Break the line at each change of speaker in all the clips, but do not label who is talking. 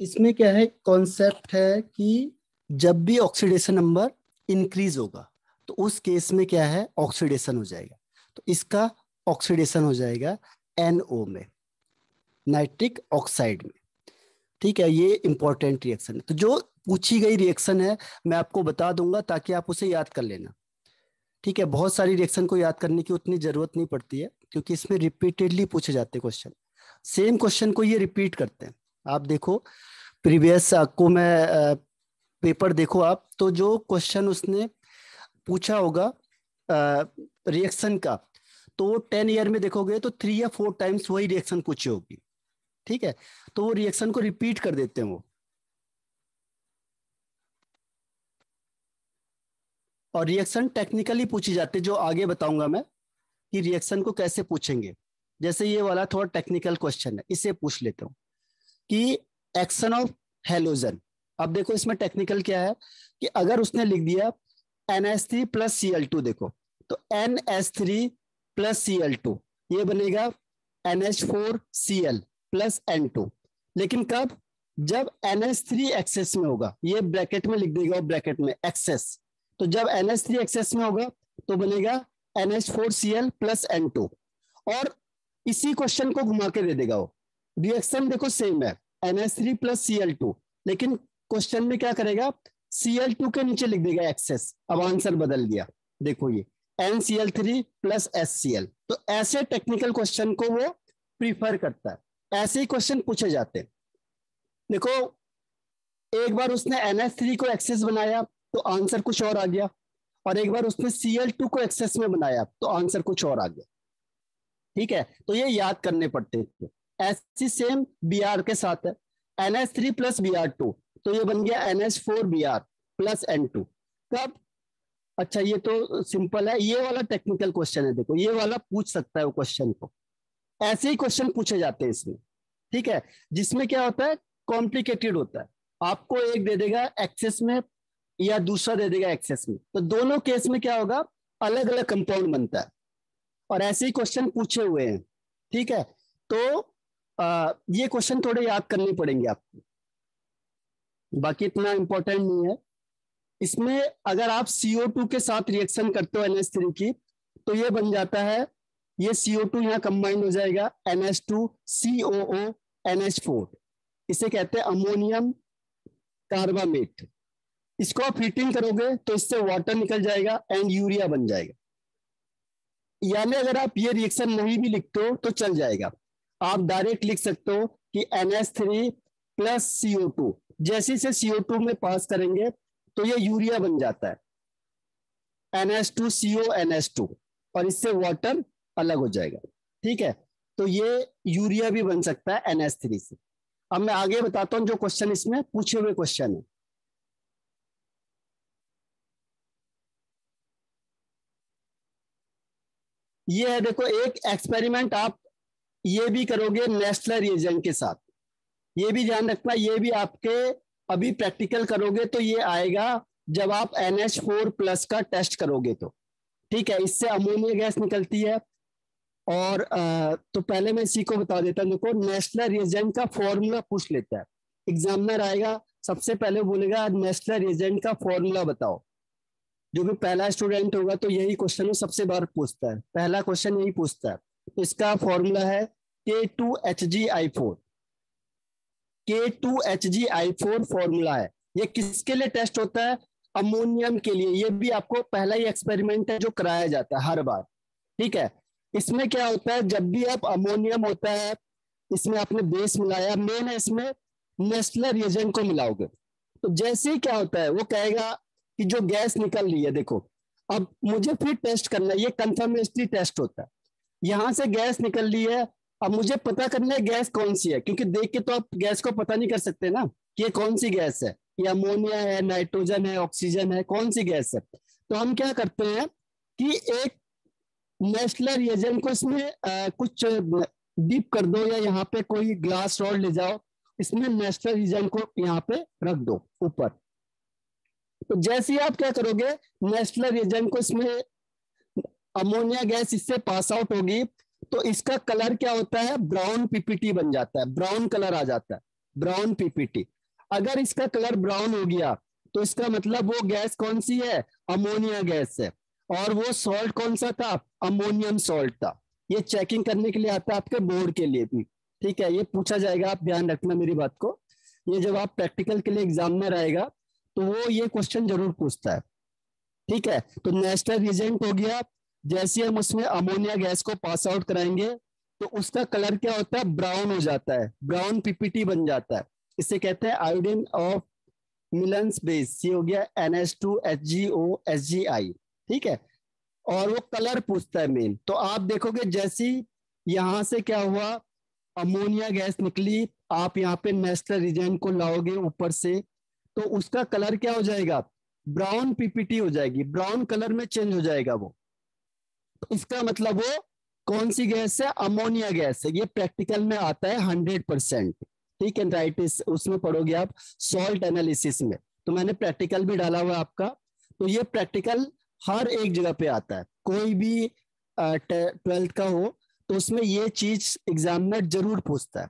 इसमें क्या है, कॉन्सेप्ट है कि जब भी ऑक्सीडेशन नंबर इंक्रीज होगा तो उस केस में क्या है, ऑक्सीडेशन हो जाएगा। तो इसका ऑक्सीडेशन हो जाएगा NO में, नाइट्रिक ऑक्साइड में। ठीक है, ये इंपॉर्टेंट रिएक्शन है। तो जो पूछी गई रिएक्शन है मैं आपको बता दूंगा ताकि आप उसे याद कर लेना। ठीक है, बहुत सारी रिएक्शन को याद करने की उतनी जरूरत नहीं पड़ती है क्योंकि इसमें रिपीटेडली पूछे जाते हैं क्वेश्चन। सेम क्वेश्चन को ये रिपीट करते हैं। आप देखो प्रीवियस को मैं पेपर देखो आप, तो जो क्वेश्चन उसने पूछा होगा रिएक्शन का, तो 10 ईयर में देखोगे तो 3 या 4 टाइम्स वही रिएक्शन पूछी होगी। ठीक है, तो वो रिएक्शन को रिपीट कर देते हैं वो। और रिएक्शन टेक्निकली पूछी जाती है, जो आगे बताऊंगा मैं कि रिएक्शन को कैसे पूछेंगे। जैसे ये वाला थोड़ा टेक्निकल क्वेश्चन है, इसे पूछ लेता हूँ कि एक्शन ऑफ हेलोजन। अब देखो इसमें टेक्निकल क्या है कि अगर उसने लिख दिया NH3 प्लस Cl2, देखो तो NH3 प्लस Cl2 ये बनेगा NH4Cl प्लस N2। लेकिन कब, जब NH3 एक्सेस में होगा, ये ब्रैकेट में लिख देगा, ब्रैकेट में एक्सेस। तो जब NH3 एक्सेस में होगा तो बनेगा NH4Cl प्लस N2। और इसी क्वेश्चन को घुमा के दे देगा वो। रिएक्शन देखो सेम है, NH3 प्लस Cl2, लेकिन क्वेश्चन में क्या करेगा, Cl2 के नीचे लिख देगा एक्सेस। अब आंसर बदल दिया, देखो ये NCl3 प्लस HCl। तो ऐसे टेक्निकल क्वेश्चन को वो प्रीफर करता है, ऐसे ही क्वेश्चन पूछे जाते हैं। देखो एक बार उसने NH3 को एक्सेस बनाया तो आंसर कुछ और आ गया, और एक बार उसने Cl2 को एक्सेस में बनाया तो आंसर कुछ और आ गया। ठीक है, तो ये याद करने पड़ते थे। ऐसी सेम Br के साथ है, NH3 प्लस Br2, तो ये बन गया NH4Br प्लस N2। कब, अच्छा ये तो सिंपल है, ये वाला टेक्निकल क्वेश्चन है। देखो ये वाला पूछ सकता है वो क्वेश्चन को, ऐसे ही क्वेश्चन पूछे जाते हैं इसमें। ठीक है, जिसमें क्या होता है, कॉम्प्लिकेटेड होता है। आपको एक दे देगा एक्सेस में या दूसरा दे देगा एक्सेस में, तो दोनों केस में क्या होगा, अलग अलग कंपाउंड बनता है। और ऐसे ही क्वेश्चन पूछे हुए हैं। ठीक है, तो ये क्वेश्चन थोड़े याद करने पड़ेंगे आपको, बाकी इतना इंपॉर्टेंट नहीं है। इसमें अगर आप CO2 के साथ रिएक्शन करते हो NH3 की, तो ये बन जाता है, ये CO2 यहाँ कंबाइंड हो जाएगा NH2COO NH4, इसे कहते हैं अमोनियम कार्बामेट। इसको आप हीटिंग करोगे तो इससे वाटर निकल जाएगा एंड यूरिया बन जाएगा। यानी अगर आप ये रिएक्शन नहीं भी लिखते हो तो चल जाएगा, आप डायरेक्ट लिख सकते हो कि NH3 प्लस CO2, जैसे से CO2 में पास करेंगे तो ये यूरिया बन जाता है NH2CO NH2, और इससे वाटर अलग हो जाएगा। ठीक है, तो ये यूरिया भी बन सकता है NH3 से। अब मैं आगे बताता हूं जो क्वेश्चन इसमें पूछे हुए क्वेश्चन है। ये है, देखो एक एक्सपेरिमेंट आप ये भी करोगे नेस्टलर रिएजेंट के साथ, ये भी ध्यान रखना, ये भी आपके अभी प्रैक्टिकल करोगे तो ये आएगा जब आप NH4 प्लस का टेस्ट करोगे तो। ठीक है, इससे अमोनिया गैस निकलती है। और तो पहले मैं इसी को बता देता हूँ। देखो नेस्टलर रिएजेंट का फॉर्मूला पूछ लेता है एग्जामिनर, आएगा सबसे पहले बोलेगा नेस्टलर रिएजेंट का फॉर्मूला बताओ। जो भी पहला स्टूडेंट होगा तो यही क्वेश्चन सबसे बार पूछता है, पहला क्वेश्चन यही पूछता है। तो इसका फॉर्मूला है K2HgI4। K2HgI4 फॉर्मूला है। ये किसके लिए टेस्ट होता है, अमोनियम के लिए। ये भी आपको पहला ही एक्सपेरिमेंट है जो कराया जाता है हर बार। ठीक है, इसमें क्या होता है, जब भी आप अमोनियम होता है इसमें आपने बेस मिलाया, मेन है इसमें नेस्टलर रिएजेंट को मिलाओगे तो जैसे ही क्या होता है वो कहेगा कि जो गैस निकल रही है, देखो अब मुझे फिर टेस्ट करना है, ये कंफर्मेटरी टेस्ट होता है। यहां से गैस निकल रही है, अब मुझे पता करना है गैस कौन सी है, क्योंकि देख के तो आप गैस को पता नहीं कर सकते ना कि ये कौन सी गैस है, ये अमोनिया है, नाइट्रोजन है, ऑक्सीजन है, कौन सी गैस है। तो हम क्या करते हैं कि एक नेस्टलर रिएजेंट को इसमें कुछ डीप कर दो, या यहाँ पे कोई ग्लास रॉड ले जाओ, इसमें नेस्टलर रिएजेंट को यहाँ पे रख दो ऊपर। तो जैसे ही आप क्या करोगे, नेस्टलर रिएजेंट को इसमें अमोनिया गैस इससे पास आउट होगी तो इसका कलर क्या होता है, ब्राउन पीपीटी बन जाता है, ब्राउन कलर आ जाता है। Brown PPT. अगर इसका कलर ब्राउन हो गया तो इसका मतलब वो गैस कौन सी है, अमोनिया गैस है। और वो सॉल्ट कौन सा था, अमोनियम सॉल्ट था। ये चेकिंग करने के लिए आता है आपके बोर्ड के लिए भी, ठीक है, ये पूछा जाएगा, आप ध्यान रखना मेरी बात को। ये जब आप प्रैक्टिकल के लिए एग्जामिनर आएगा तो वो ये क्वेश्चन जरूर पूछता है, ठीक है। तो नेशनल रिजेंट हो गया, जैसे हम उसमें अमोनिया गैस को पास आउट कराएंगे तो उसका कलर क्या होता है, ब्राउन हो जाता है, ब्राउन पीपीटी बन जाता है। इसे कहते हैं आयोडीन ऑफ मिलन्स बेस, ये हो गया NH2HgOSgI, ठीक है। और वो कलर पूछता है मेन। तो आप देखोगे जैसी यहां से क्या हुआ, अमोनिया गैस निकली, आप यहाँ पे नेशनल रिजेंट को लाओगे ऊपर से तो उसका कलर क्या हो जाएगा, ब्राउन पीपीटी हो जाएगी, ब्राउन कलर में चेंज हो जाएगा वो। तो इसका मतलब वो कौन सी गैस है, अमोनिया गैस है। ये प्रैक्टिकल में आता है 100%, ठीक है। राइट, उसमें पढ़ोगे आप सॉल्ट एनालिसिस में। तो मैंने प्रैक्टिकल भी डाला हुआ आपका। तो ये प्रैक्टिकल हर एक जगह पे आता है, कोई भी 12th का हो तो उसमें ये चीज एग्जामिनर जरूर पूछता है,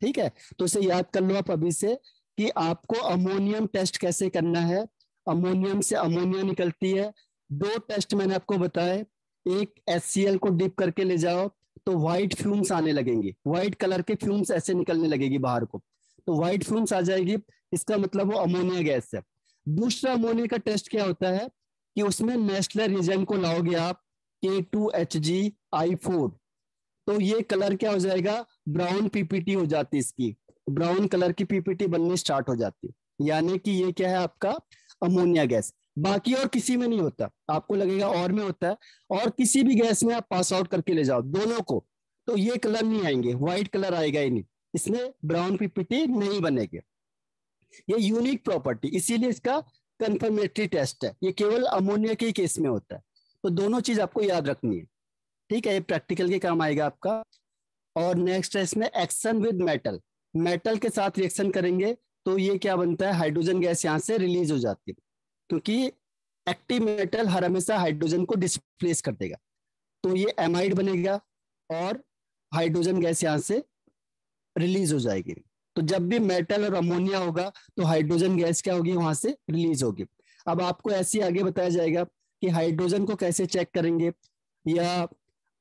ठीक है। तो इसे याद कर लो आप अभी से कि आपको अमोनियम टेस्ट कैसे करना है। अमोनियम से अमोनिया निकलती है, दो टेस्ट मैंने आपको बताए। एक HCl को डिप करके ले जाओ तो व्हाइट फ्यूम्स आने लगेंगे, व्हाइट कलर के फ्यूम्स ऐसे निकलने लगेगी बाहर को, तो व्हाइट फ्यूम्स आ जाएगी, इसका मतलब वो अमोनिया गैस है। दूसरा अमोनिया का टेस्ट क्या होता है कि उसमें नेशनल रिजेंट को लाओगे आप, K2HgI4, तो ये कलर क्या हो जाएगा, ब्राउन पीपीटी हो जाती है, इसकी ब्राउन कलर की पीपीटी बननी स्टार्ट हो जाती है, यानी कि ये क्या है आपका अमोनिया गैस। बाकी और किसी में नहीं होता, आपको लगेगा और में होता है, और किसी भी गैस में आप पास आउट करके ले जाओ दोनों को तो ये कलर नहीं आएंगे, व्हाइट कलर आएगा ही नहीं, इसमें ब्राउन पीपीटी नहीं बनेगी। ये यूनिक प्रॉपर्टी, इसीलिए इसका कंफर्मेटरी टेस्ट है, ये केवल अमोनिया के केस में होता है। तो दोनों चीज आपको याद रखनी है, ठीक है, ये प्रैक्टिकल के काम आएगा आपका। और नेक्स्ट है इसमें एक्शन विद मेटल, मेटल के साथ रिएक्शन करेंगे तो ये क्या बनता है, हाइड्रोजन गैस यहाँ से रिलीज हो जाती है, क्योंकि एक्टिव मेटल हर हमेशा हाइड्रोजन को डिस्प्लेस कर देगा, तो ये एमाइड बनेगा और हाइड्रोजन गैस यहाँ से रिलीज हो जाएगी। तो जब भी मेटल और अमोनिया होगा तो हाइड्रोजन गैस क्या होगी, वहां से रिलीज होगी। अब आपको ऐसे आगे बताया जाएगा कि हाइड्रोजन को कैसे चेक करेंगे या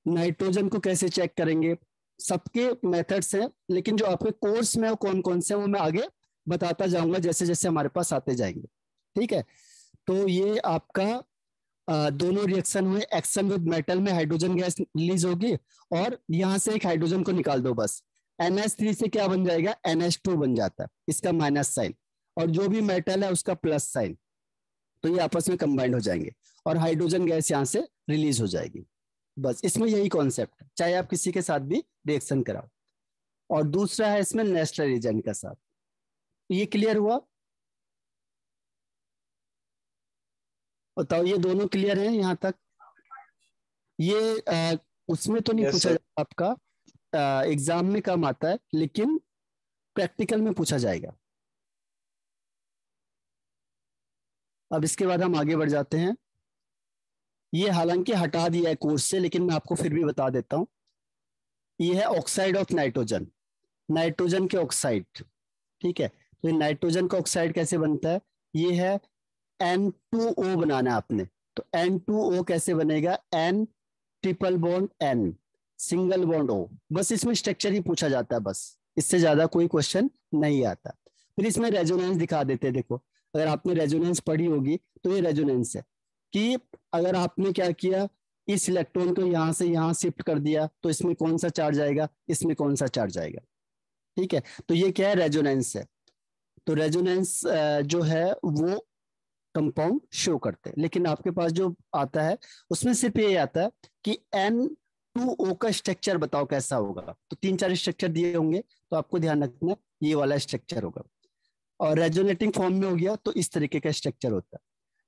नाइट्रोजन को कैसे चेक करेंगे, सबके मेथड्स हैं, लेकिन जो आपके कोर्स में कौन कौन से वो मैं आगे बताता जाऊंगा जैसे जैसे हमारे पास आते जाएंगे, ठीक है। तो ये आपका दोनों रिएक्शन हुए, एक्शन विद मेटल में हाइड्रोजन गैस रिलीज होगी और यहां से एक हाइड्रोजन को निकाल दो बस, NH3 से क्या बन जाएगा, NH2 बन जाता है, इसका माइनस साइन, और जो भी मेटल है उसका प्लस साइन, तो ये आपस में कंबाइंड हो जाएंगे और हाइड्रोजन गैस यहाँ से रिलीज हो जाएगी। बस इसमें यही कॉन्सेप्ट है, चाहे आप किसी के साथ भी रिएक्शन कराओ। और दूसरा है इसमें नेशनल रिजेंट का साथ, ये क्लियर हुआ, बताओ ये दोनों क्लियर हैं यहाँ तक। ये उसमें तो नहीं
यस
पूछा
सर।
जाता आपका, एग्जाम में कम आता है लेकिन प्रैक्टिकल में पूछा जाएगा। अब इसके बाद हम आगे बढ़ जाते हैं, ये हालांकि हटा दिया है कोर्स से लेकिन मैं आपको फिर भी बता देता हूँ। ये है ऑक्साइड ऑफ नाइट्रोजन, नाइट्रोजन के ऑक्साइड, ठीक है। तो ये नाइट्रोजन का ऑक्साइड कैसे बनता है, ये है N2O बनाना है आपने, तो N2O कैसे बनेगा, N triple bond N single bond O, बस इसमें स्ट्रक्चर ही पूछा जाता है, बस इससे ज्यादा कोई क्वेश्चन नहीं आता। फिर इसमें रेजोनेंस दिखा देते हैं, देखो अगर आपने रेजोनेंस पढ़ी होगी तो ये रेजोनेंस है कि अगर आपने क्या किया, इस इलेक्ट्रॉन को यहां से यहां शिफ्ट कर दिया तो इसमें कौन सा चार्ज आएगा, इसमें कौन सा चार्ज आएगा, ठीक है। तो ये क्या है, रेजोनेंस है। तो रेजोनेंस जो है वो कंपाउंड शो करते हैं, लेकिन आपके पास जो आता है उसमें सिर्फ ये आता है कि N2O का स्ट्रक्चर बताओ कैसा होगा, तो 3-4 स्ट्रक्चर दिए होंगे तो आपको ध्यान रखना ये वाला स्ट्रक्चर होगा। और रेजोनेटिंग फॉर्म में हो गया तो इस तरीके का स्ट्रक्चर होता है,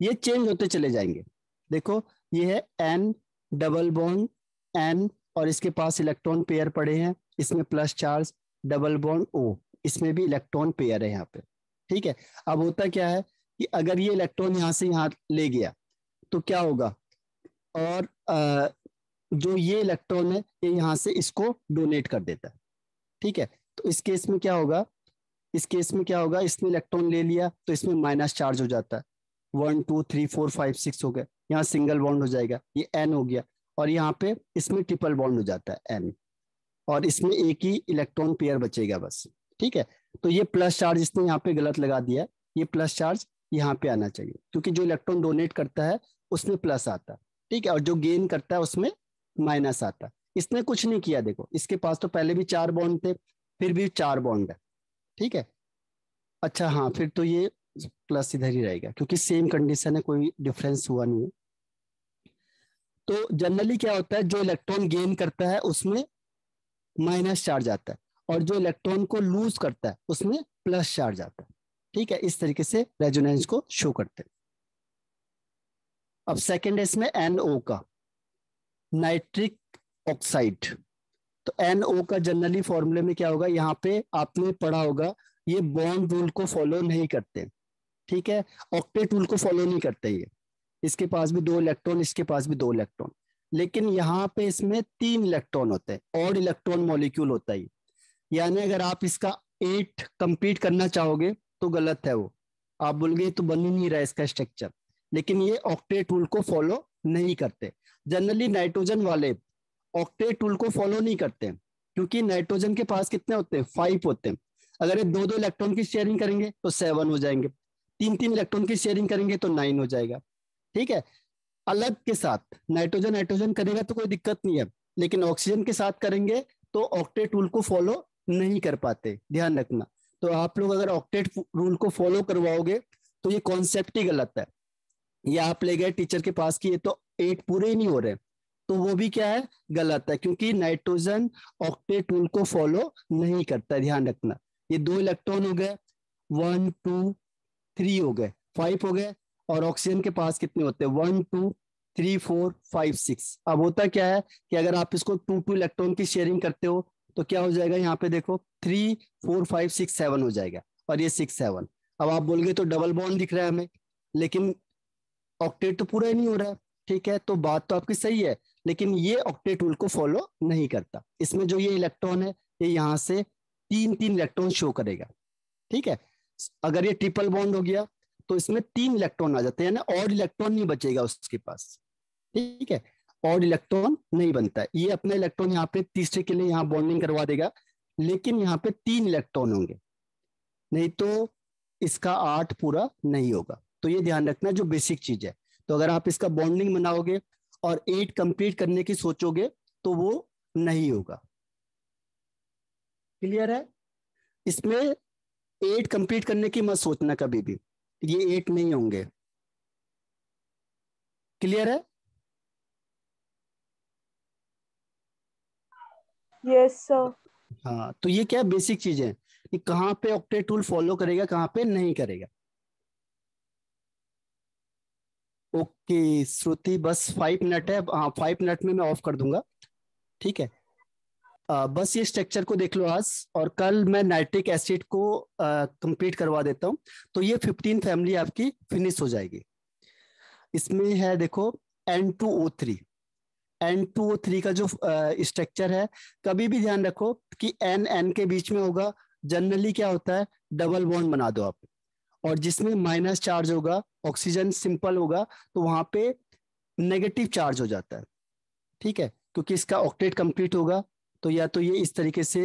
ये चेंज होते चले जाएंगे। देखो ये है N डबल बॉन्ड N और इसके पास इलेक्ट्रॉन पेयर पड़े हैं, इसमें plus charge, double bond O, इसमें भी इलेक्ट्रॉन पेयर है यहाँ पे, ठीक है। अब होता क्या है कि अगर ये इलेक्ट्रॉन यहाँ से यहाँ ले गया तो क्या होगा, और जो ये इलेक्ट्रॉन है ये यहाँ से इसको डोनेट कर देता है, ठीक है। तो इस केस में क्या होगा, इस केस में क्या होगा, इसने इलेक्ट्रॉन ले लिया तो इसमें माइनस चार्ज हो जाता है, 1 2 3 4 5 6 हो गए, यहाँ सिंगल बॉन्ड हो जाएगा, ये एन हो गया, और यहाँ पे इसमें ट्रिपल बॉन्ड हो जाता है एन, और इसमें एक ही इलेक्ट्रॉन पेयर बचेगा बस। ठीक है, तो ये प्लस चार्ज इसने यहाँ पे गलत लगा दिया है, ये प्लस चार्ज यहाँ पे आना चाहिए, क्योंकि जो इलेक्ट्रॉन डोनेट करता है उसमें प्लस आता है। ठीक है, और जो गेन करता है उसमें माइनस आता है। इसने कुछ नहीं किया, देखो इसके पास तो पहले भी 4 बॉन्ड थे, फिर भी 4 बॉन्ड है। ठीक है, अच्छा हाँ, फिर तो ये प्लस इधर ही रहेगा, क्योंकि सेम कंडीशन है, कोई डिफरेंस हुआ नहीं है। तो जनरली क्या होता है, जो इलेक्ट्रॉन गेन करता है उसमें माइनस चार्ज आता है, और जो इलेक्ट्रॉन को लूज करता है उसमें प्लस चार्ज आता है। ठीक है, इस तरीके से रेजोनेंस को शो करते हैं। अब सेकेंड है इसमें NO का, नाइट्रिक ऑक्साइड। तो NO का जनरली फॉर्मूले में क्या होगा, यहाँ पे आपने पढ़ा होगा, ये बॉन्ड रूल को फॉलो नहीं करते। ठीक है, ऑक्टेट रूल को फॉलो नहीं करते ये, इसके पास भी 2 इलेक्ट्रॉन, इसके पास भी 2 इलेक्ट्रॉन, लेकिन यहाँ पे इसमें 3 इलेक्ट्रॉन होते हैं, ऑड इलेक्ट्रॉन मॉलिक्यूल होता है। यानी अगर आप इसका 8 कंप्लीट करना चाहोगे तो गलत है वो, आप बोलोगे तो बन ही नहीं रहा इसका स्ट्रक्चर, लेकिन ये ऑक्टेट रूल को फॉलो नहीं करते। जनरली नाइट्रोजन वाले ऑक्टेट रूल को फॉलो नहीं करते, क्योंकि नाइट्रोजन के पास कितने होते हैं, 5 होते हैं। अगर ये 2 2 इलेक्ट्रॉन की शेयरिंग करेंगे तो 7 हो जाएंगे, 3 3 इलेक्ट्रॉन की शेयरिंग करेंगे तो 9 हो जाएगा। ठीक है, अलग के साथ नाइट्रोजन नाइट्रोजन करेगा तो कोई दिक्कत नहीं है, लेकिन ऑक्सीजन के साथ करेंगे तो ऑक्टेट रूल को फॉलो नहीं कर पाते, ध्यान रखना। तो आप लोग अगर ऑक्टेट रूल को फॉलो करवाओगे तो ये कॉन्सेप्ट ही गलत है। ये आप ले गए टीचर के पास कि ये तो 8 पूरे ही नहीं हो रहे, तो वो भी क्या है, गलत है, क्योंकि नाइट्रोजन ऑक्टेट रूल को फॉलो नहीं करता है, ध्यान रखना। ये 2 इलेक्ट्रॉन हो गए, 1 2 3 हो गए, 5 हो गए, और ऑक्सीजन के पास कितने होते हैं, 1 2 3 4 5 6। अब होता क्या है कि अगर आप इसको 2 2 इलेक्ट्रॉन की शेयरिंग करते हो तो क्या हो जाएगा, यहाँ पे देखो 3 4 5 6 7 हो जाएगा, और ये 6 7। अब आप बोलोगे तो डबल बॉन्ड दिख रहा है हमें, लेकिन ऑक्टेट तो पूरा ही नहीं हो रहा है। ठीक है, तो बात तो आपकी सही है, लेकिन ये ऑक्टेट रूल को फॉलो नहीं करता। इसमें जो ये इलेक्ट्रॉन है, ये यहाँ से 3 3 इलेक्ट्रॉन शो करेगा। ठीक है, अगर ये ट्रिपल बॉन्ड हो गया तो इसमें 3 इलेक्ट्रॉन आ जाते हैं ना, ऑड इलेक्ट्रॉन नहीं बचेगा उसके पास। ठीक है, ऑड इलेक्ट्रॉन नहीं बनता है, ये अपना इलेक्ट्रॉन यहाँ पे तीसरे के लिए यहाँ बॉन्डिंग करवा देगा, लेकिन यहाँ पे 3 इलेक्ट्रॉन होंगे, नहीं तो इसका 8 पूरा नहीं होगा। तो ये ध्यान रखना, जो बेसिक चीज है। तो अगर आप इसका बॉन्डिंग बनाओगे और 8 कंप्लीट करने की सोचोगे तो वो नहीं होगा। क्लियर है, इसमें 8 कंप्लीट करने की मत सोचना कभी भी, ये 8 नहीं होंगे। क्लियर है,
यस सर।
हाँ। तो ये क्या बेसिक चीज है कि कहाँ पे ऑक्टेट रूल फॉलो करेगा, कहाँ पे नहीं करेगा। ओके श्रुति, बस 5 मिनट है, हाँ 5 मिनट में मैं ऑफ कर दूंगा। ठीक है, बस ये स्ट्रक्चर को देख लो आज, और कल मैं नाइट्रिक एसिड को कंप्लीट करवा देता हूँ, तो ये 15 फैमिली आपकी फिनिश हो जाएगी। इसमें है देखो N2O3, N2O3 का जो स्ट्रक्चर है, कभी भी ध्यान रखो कि N N के बीच में होगा। जनरली क्या होता है, डबल बॉन्ड बना दो आप, और जिसमें माइनस चार्ज होगा, ऑक्सीजन सिंपल होगा, तो वहां पे नेगेटिव चार्ज हो जाता है। ठीक है, क्योंकि इसका ऑक्टेट कंप्लीट होगा, तो या तो ये इस तरीके से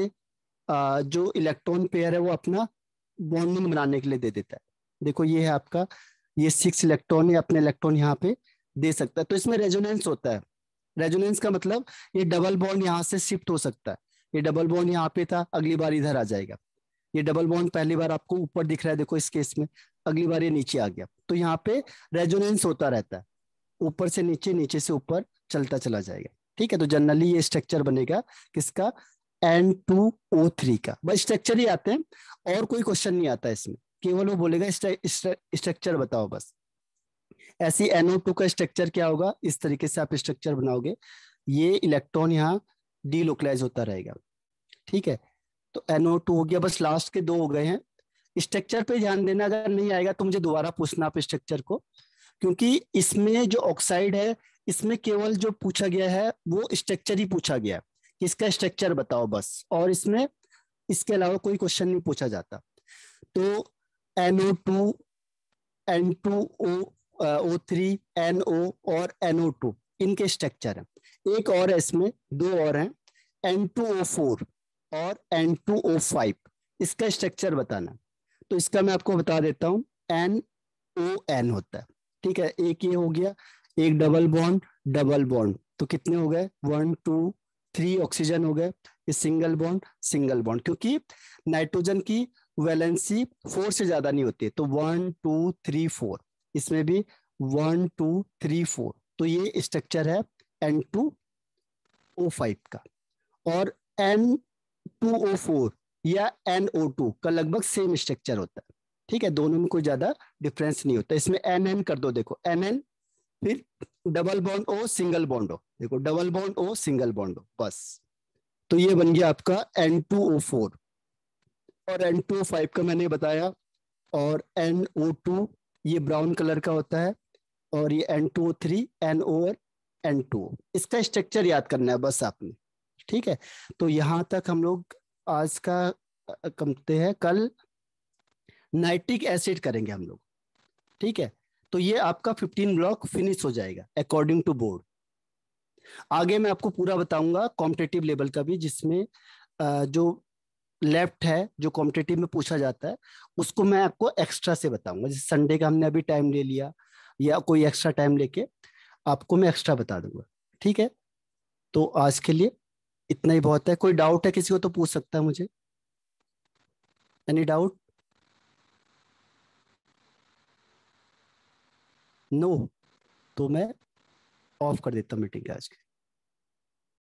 जो इलेक्ट्रॉन पेयर है वो अपना बॉन्डिंग बनाने के लिए दे देता है। देखो ये है आपका, ये 6 इलेक्ट्रॉन है, अपने इलेक्ट्रॉन यहाँ पे दे सकता है, तो इसमें रेजोनेंस होता है। रेजोनेंस का मतलब ये डबल बॉन्ड यहाँ से शिफ्ट हो सकता है, ये डबल बॉन्ड यहाँ पे था, अगली बार इधर आ जाएगा। ये डबल बॉन्ड पहली बार आपको ऊपर दिख रहा है, देखो इस केस में, अगली बार ये नीचे आ गया, तो यहाँ पे रेजोनेंस होता रहता है, ऊपर से नीचे, नीचे से ऊपर चलता चला जाएगा। ठीक है, तो जनरली ये स्ट्रक्चर बनेगा किसका, N2O3 का। बस स्ट्रक्चर ही आते हैं, और कोई क्वेश्चन नहीं आता इसमें, केवल वो बोलेगा स्ट्रक्चर बताओ बस। ऐसी NO2 का स्ट्रक्चर क्या होगा, इस तरीके से आप स्ट्रक्चर बनाओगे, ये इलेक्ट्रॉन यहाँ डीलोकलाइज होता रहेगा। ठीक है, तो NO2 हो गया, बस लास्ट के 2 हो गए हैं। स्ट्रक्चर पे ध्यान देना, अगर नहीं आएगा तो मुझे दोबारा पूछना आप स्ट्रक्चर को, क्योंकि इसमें जो ऑक्साइड है, इसमें केवल जो पूछा गया है वो स्ट्रक्चर ही पूछा गया है, इसका स्ट्रक्चर बताओ बस, और इसमें इसके अलावा कोई क्वेश्चन नहीं पूछा जाता। तो NO2, N2O3, NO और NO2 इनके स्ट्रक्चर है। एक और है इसमें, दो और हैं, N2O4 और N2O5, इसका स्ट्रक्चर बताना। तो इसका मैं आपको बता देता हूँ, NON होता है, ठीक है। एक ये हो गया, एक डबल बॉन्ड, डबल बॉन्ड, तो कितने हो गए, 1 2 3 ऑक्सीजन हो गए। ये सिंगल बॉन्ड, सिंगल बॉन्ड, क्योंकि नाइट्रोजन की वैलेंसी 4 से ज्यादा नहीं होती है, तो 1 2 3 4, इसमें भी 1 2 3 4, तो ये स्ट्रक्चर है N2O5 का। और N2O4 या NO2 का लगभग सेम स्ट्रक्चर होता है, ठीक है, दोनों में कोई ज्यादा डिफरेंस नहीं होता। इसमें NN कर दो, देखो NN, फिर double bond O single bond O, देखो double bond O single bond O, बस। तो ये बन गया आपका N2O4। और N2O5 का मैंने बताया। और NO2 ये ब्राउन कलर का होता है। और ये N2O3, NO और N2O, इसका स्ट्रक्चर याद करना है बस आपने, ठीक है। तो यहां तक हम लोग आज का करते हैं। कल नाइट्रिक एसिड करेंगे हम लोग, ठीक है। तो ये आपका 15 ब्लॉक फिनिश हो जाएगा अकॉर्डिंग टू बोर्ड। आगे मैं आपको पूरा बताऊंगा कॉम्पिटिटिव लेवल का भी, जिसमें जो लेफ्ट है, जो कॉम्पिटिटिव में पूछा जाता है, उसको मैं आपको एक्स्ट्रा से बताऊंगा। जैसे संडे का हमने अभी टाइम ले लिया, या कोई एक्स्ट्रा टाइम लेके आपको मैं एक्स्ट्रा बता दूंगा, ठीक है। तो आज के लिए इतना ही बहुत है। कोई डाउट है किसी को तो पूछ सकता है मुझे। Any doubt? नो? तो मैं ऑफ कर देता हूँ मीटिंग आज की।